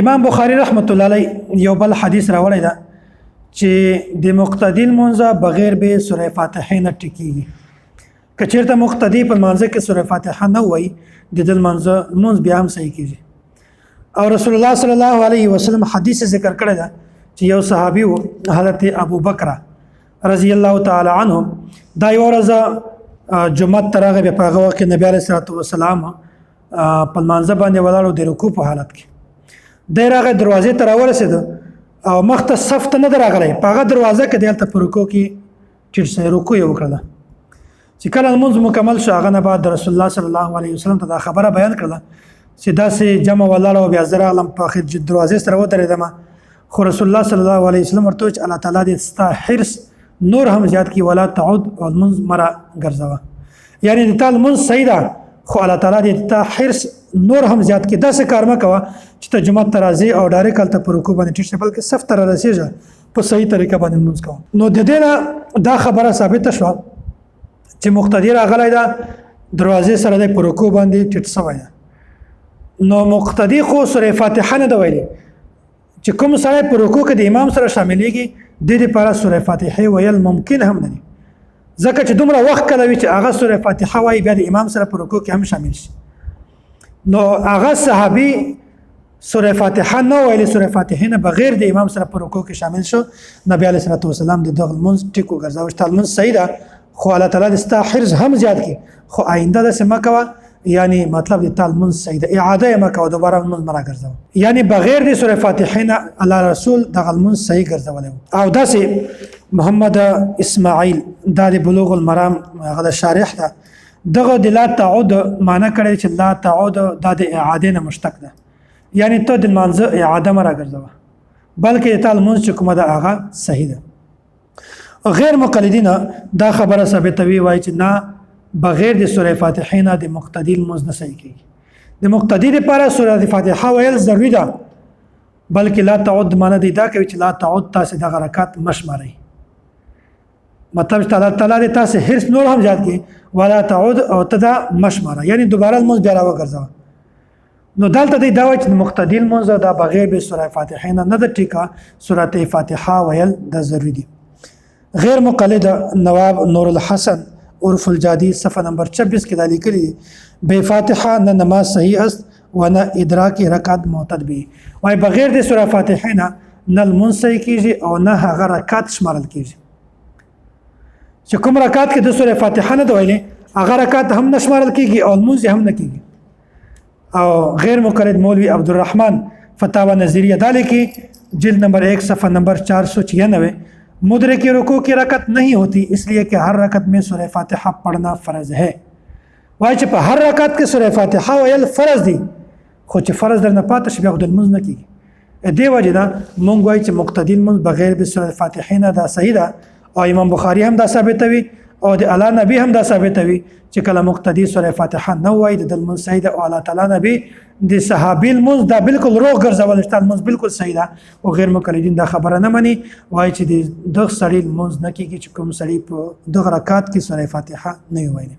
امام بخاری رحمت الله علیه یو بل حدیث راوړی دا چې د مقتدی المنځ بغیر به سوره فاتحه نه ټکیږي. که چیرته مقتدی په منځ کې سوره فاتحه نه وای د دل منځ بیا هم صحیح کیږي. او رسول الله صلی الله علیه وسلم حدیث ذکر کړی دا چې یو صحابي و حضرت ابو بکر رضی الله تعالی عنه دا یو ورځ جمعه ترغه په هغه وخت نبی علیه الصلاه والسلام په منځ باندې ولاړو د رکوع په حالت کې د راغه دروازې ته راورسېد او مخ ته صف ته نه راغلی په هغه دروازه کې دلته په رکوع کې چې رکوع یې وکړله. چې کله لمونځ مکمل شو هغه نه بعد رسول الله صلی الله علیه وسلم ته دا خبره بیان کړله چې داسې جمع ولاړ او بیا زه راغلم په دروازې سره ودرېدم، خو رسول الله صلی الله علیه وسلم ورته وویل چې الله تعالی دې ستا حرص نور هم زیات کړي، ولا تعود او لمونځ مه راګرځوه. یعنې د تا لمونځ صحیح ده خو الله تعالی دې تا حرص نور هم زیات کړي. داسې کار مه کوه چې ته جومات ته راځې او ډایرکټ هلته په رکوع باندې ټیټ شې، بلکې صف ته رارسېږه په صحیح طریقه باندې لمونځ کوه. نو د دې نه دا خبره ثابته شوه چې مقتدی راغلی ده دروازې سره دی په رکوع باندې ټیټ شوی ده. نو مقتدی خو سوره فاتحه نه ده ویلې، چې کوم سړی په رکوع کې د امام سره شاملېږي د دې لپاره سوره فاتحه ویل ممکن هم نه دي، ځکه چې دومره وخت کله وي چې هغه سوره فاتحه وایي بیا د امام سره په رکوع کې هم شامل شي. نو هغه صحابي سوره فاتحه نه ویلې، سوره فاتحه نه بغیر د امام سره په رکوع کې شامل شو. نبی علیه الصلاه والسلام د دغه لمونځ ټیک وګرځاوه چې تا لمونځ صحیح ده خو الله تعالی دې ستا حرص هم زیات کړي، خو آینده داسې مه کوه، یعنی مطلب د تا لمونځ صحیح ده، اعاده یې مه کوه، دوباره لمونځ مه راګرځوه. یعنی بغیر د سوره فاتحه نه الله رسول دغه لمونځ صحیح ګرځولی و. او داسې محمد اسماعیل دا د بلوغ المرام هغه د شارح ده، دغه د لا تعود معنی کړی چې لا تعود دا د اعاده نه مشتق ده، یعنی ته د لمانځه اعاده مه راګرځوه بلکې د تا لمونځ چې کومه ده هغه صحیح ده. غیر مقلدین دا خبره ثابتوي وایي چې نه بغیر د سوره فاتحه نه د مقتدی لمونځ نه صحیح کیږي. د مقتدی لپاره سوره فاتحه ویل ضروري ده، بلکې لا تعود معنی دی دا کوي چې لا تعود تاسې دغه رکعت مه شمارئ، مطلب چې الله تعالی دې تاسې حرص نور هم زیات کړي، ولا تعود او ته دا مه شماره، یعنی دوباره لمونځ بیا راوګرځوه. نو دلته دی دا وایي چې مقتدی لمونځ دا بغیر د سوره فاتحه نه د ټیکه سوره فاتحه ویل دا ضروري دي. غیر مقلد نواب نور الحسن عرف الجادی صفحه نمبر 26 کې دا لیکلي بے فاتحه نه نماز صحیح است و نه ادراک رکعت معتد به، وایي بغیر د سوره فاتحه نه لمونځ صحیح کیږي او نه هغه رکعت شمارل کیږي. چې کوم رکعت کې د سوره فاتحه نه ده ویلې هغه رکعت هم نه شمارل کیږي او لمونځ هم نه کیږي. او غیر مقلد مولوی عبدالرحمن فتاوا نظریہ دا لیکي جلد نمبر 1 صفحہ نمبر 496 مدرک رکوع کی رکعت نہیں ہوتی اس لیے کہ ہر رکعت میں سورہ فاتحہ پڑھنا فرض ہے. وایي چې په هر رکعت کې سورہ فاتحه ویل فرض دي، خو چې فرض درنه پاتې شي بیا خو د لمونځ نه کیږي. دې وجې نه مونږ وایو چې مقتدی لمونځ بغیر د سورہ فاتحه نه دا صحیح ده، او امام بخاری هم دا ثابتوي او د الله نبی هم دا ثابتوي چې کله مقتدی سوره فاتحه نه وایي د لمونځ صحیح ده، او الله تعالی نبی د صحابي لمونځ دا بالکل روغ ګرځول چې لمونځ بالکل صحیح ده. او غیر مقلدین دا خبره نه مني، وایي چې دغه سړي لمونځ نه کیږي چې کوم سړي په دغه رکعت کې سوره فاتحه نه وایي.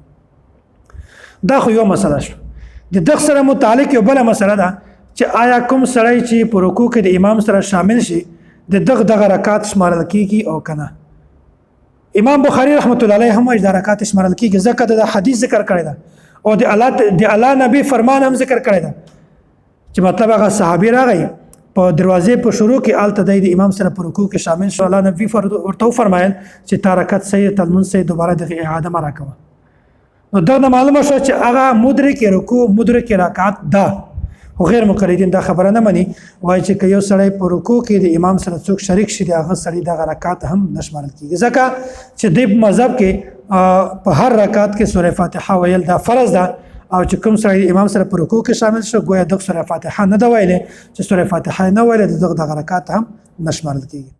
دا خو یو مسله شو. د دغه سره متعلق یو بله مسله ده چې آیا کوم سړی چې په رکوع کې د امام سره شامل شي د دغه رکعت شمارل کیږي او کنه. امام بخاری رحمت الله علیه هم دا رکعت شمارل کیږي ځکه د حدیث ذکر کړی ده او د الله نبی فرمان هم ذکر کړی ده چې مطلب هغه صحابي راغی په دروازې په شروع کې آلته د امام سره په رکوع کې شامل شو، الله نبی ورته فرمایل چې تا رکعت صحیح ته لمونځ صحیح دوباره د اعاده مه راکوه. نو دا معلومه شو چې هغه مدرک رکوع مدرک رکعت ده. خو غیر مقلدین دا خبره نه مني، وایي چې که یو سړی په رکوع کې د امام سره څوک شریک شي د هغه سړي دغه رکعت هم نه شمارل کیږي، ځکه چې د مذهب کې په هر رکعت کې سوره فاتحه ویل دا فرض ده، او چې کوم سړی امام سره په رکوع کې شامل شو گویا دغه سوره فاتحه نه ده ویلې، چې سوره فاتحه نه ویلې دغه رکعت هم نه شمارل کیږي.